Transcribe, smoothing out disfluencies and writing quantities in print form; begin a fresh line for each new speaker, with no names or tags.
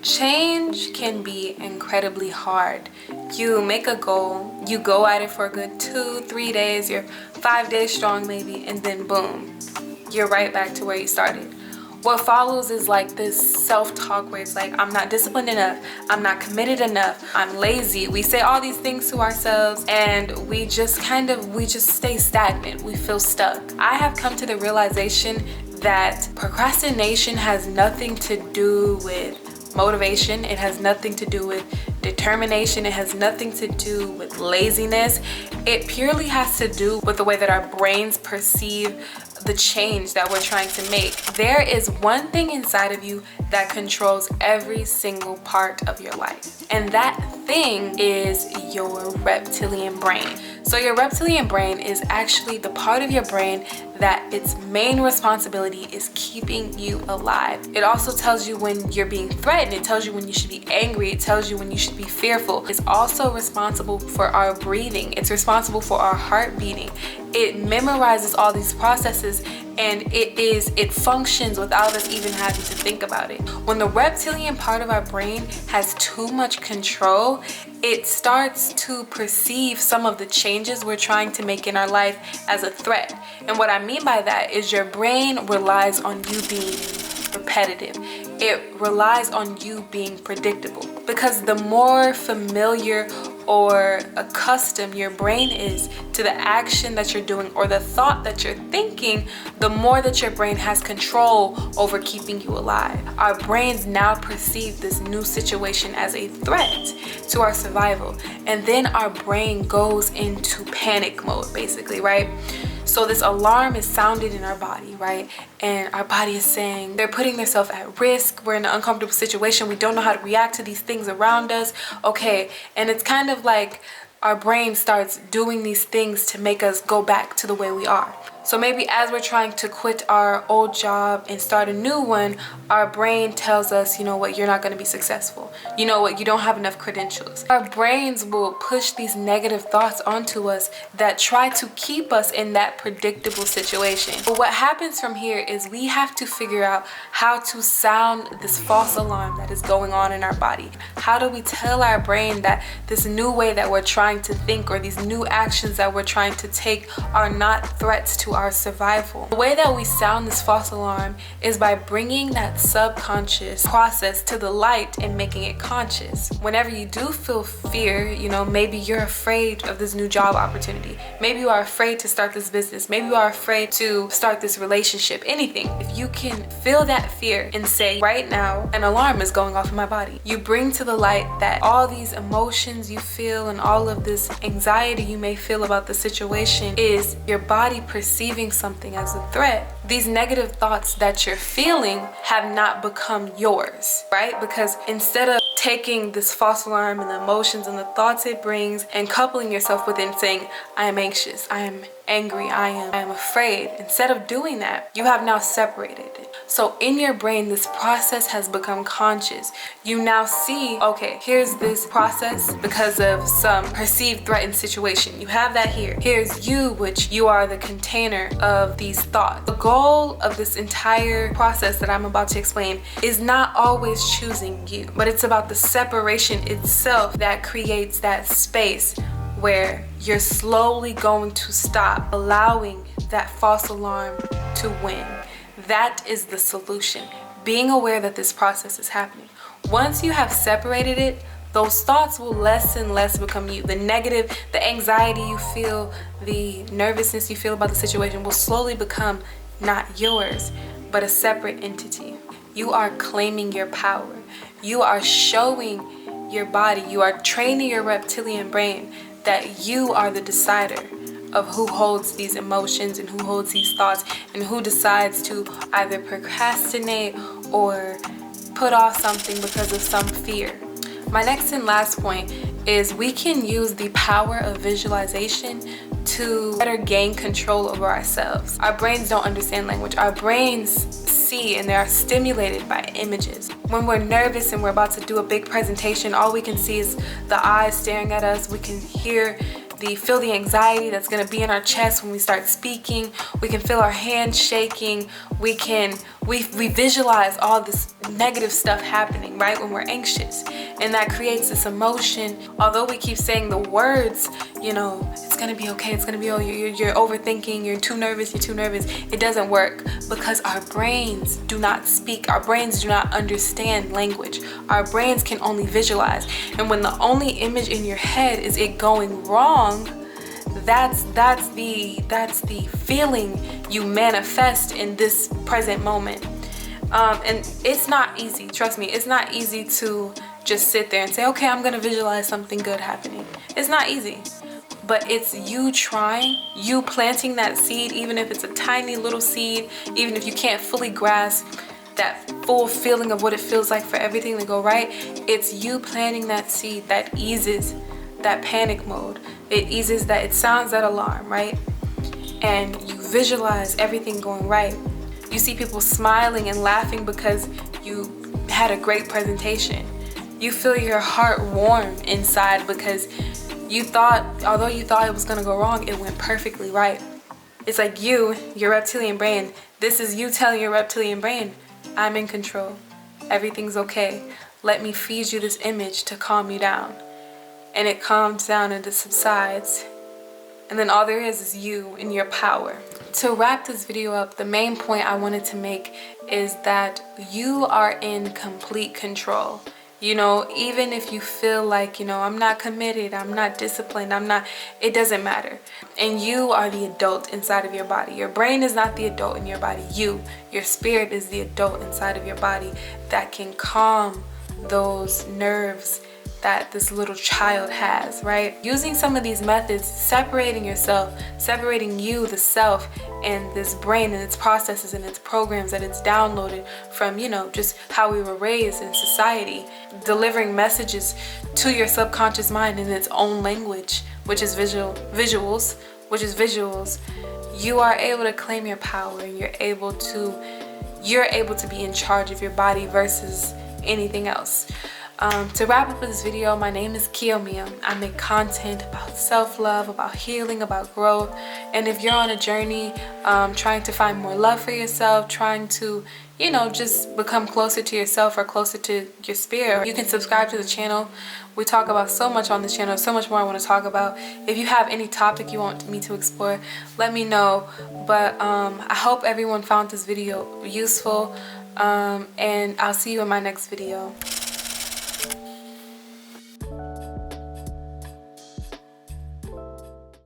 Change can be incredibly hard. You make a goal, you go at it for a good 2-3 days, you're 5 days strong maybe, and then boom, you're right back to where you started. What follows is like this self-talk where it's like, I'm not disciplined enough, I'm not committed enough, I'm lazy. We say all these things to ourselves and we just stay stagnant. We feel stuck. I have come to the realization that procrastination has nothing to do with motivation. It has nothing to do with determination. It has nothing to do with laziness. It purely has to do with the way that our brains perceive the change that we're trying to make. There is one thing inside of you that controls every single part of your life, and that thing is your reptilian brain. So your reptilian brain is actually the part of your brain that its main responsibility is keeping you alive. It also tells you when you're being threatened. It tells you when you should be angry. It tells you when you should be fearful. It's also responsible for our breathing. It's responsible for our heart beating. It memorizes all these processes, and it functions without us even having to think about it. When the reptilian part of our brain has too much control, it starts to perceive some of the changes we're trying to make in our life as a threat. And what I mean by that is your brain relies on you being repetitive. It relies on you being predictable, because the more familiar or accustomed your brain is to the action that you're doing or the thought that you're thinking, the more that your brain has control over keeping you alive. Our brains now perceive this new situation as a threat to our survival, and then our brain goes into panic mode, basically, right? So this alarm is sounded in our body, right? And our body is saying they're putting themselves at risk. We're in an uncomfortable situation. We don't know how to react to these things around us. Okay, and it's kind of like our brain starts doing these things to make us go back to the way we are. So maybe as we're trying to quit our old job and start a new one, our brain tells us, you know what, you're not going to be successful. You know what, you don't have enough credentials. Our brains will push these negative thoughts onto us that try to keep us in that predictable situation. But what happens from here is we have to figure out how to sound this false alarm that is going on in our body. How do we tell our brain that this new way that we're trying to think or these new actions that we're trying to take are not threats to our survival? The way that we sound this false alarm is by bringing that subconscious process to the light and making it conscious. Whenever you do feel fear, you know, maybe you're afraid of this new job opportunity. Maybe you are afraid to start this business. Maybe you are afraid to start this relationship, anything. If you can feel that fear and say, right now, an alarm is going off in my body. You bring to the light that all these emotions you feel and all of this anxiety you may feel about the situation is your body perceiving something as a threat. These negative thoughts that you're feeling have not become yours, right? Because instead of taking this false alarm and the emotions and the thoughts it brings and coupling yourself with it and saying, I am anxious, I am angry, I am afraid. Instead of doing that, you have now separated it. So in your brain, this process has become conscious. You now see, okay, here's this process because of some perceived threatened situation. You have that here. Here's you, which you are the container of these thoughts. The goal of this entire process that I'm about to explain is not always choosing you, but it's about the separation itself that creates that space where you're slowly going to stop allowing that false alarm to win. That is the solution. Being aware that this process is happening. Once you have separated it, those thoughts will less and less become you. The negative, the anxiety you feel, the nervousness you feel about the situation will slowly become not yours, but a separate entity. You are claiming your power. You are showing your body, you are training your reptilian brain that you are the decider of who holds these emotions and who holds these thoughts and who decides to either procrastinate or put off something because of some fear. My next and last point is we can use the power of visualization to better gain control over ourselves. Our brains don't understand language. Our brains see and they are stimulated by images. When we're nervous and we're about to do a big presentation, all we can see is the eyes staring at us. We can feel the anxiety that's going to be in our chest when we start speaking. We can feel our hands shaking. We visualize all this negative stuff happening, right, when we're anxious, and that creates this emotion. Although we keep saying the words, you know, it's gonna be okay, it's gonna be okay, you're overthinking, you're too nervous, it doesn't work, because our brains do not speak, our brains do not understand language, our brains can only visualize. And when the only image in your head is it going wrong, that's the feeling you manifest in this present moment. And it's not easy, trust me, it's not easy to just sit there and say, okay, I'm gonna visualize something good happening. It's not easy, but it's you trying, you planting that seed, even if it's a tiny little seed, even if you can't fully grasp that full feeling of what it feels like for everything to go right. It's you planting that seed that eases that panic mode. It eases that, it sounds that alarm, right? And you visualize everything going right. You see people smiling and laughing because you had a great presentation. You feel your heart warm inside because you thought, although you thought it was gonna go wrong, it went perfectly right. It's like your reptilian brain, this is you telling your reptilian brain, I'm in control. Everything's okay. Let me feed you this image to calm you down. And it calms down and it subsides. And then all there is you and your power. To wrap this video up, the main point I wanted to make is that you are in complete control. You know, even if you feel like, you know, I'm not committed, I'm not disciplined, it doesn't matter. And you are the adult inside of your body. Your brain is not the adult in your body. Your spirit is the adult inside of your body that can calm those nerves that this little child has, right? Using some of these methods, separating yourself, separating you, the self, and this brain and its processes and its programs that it's downloaded from, you know, just how we were raised in society, delivering messages to your subconscious mind in its own language, which is visuals, you are able to claim your power, and you're able to be in charge of your body versus anything else. To wrap up this video, my name is Kiyomia. I make content about self-love, about healing, about growth. And if you're on a journey trying to find more love for yourself, trying to, you know, just become closer to yourself or closer to your spirit, you can subscribe to the channel. We talk about so much on this channel, so much more I want to talk about. If you have any topic you want me to explore, let me know. But I hope everyone found this video useful, and I'll see you in my next video.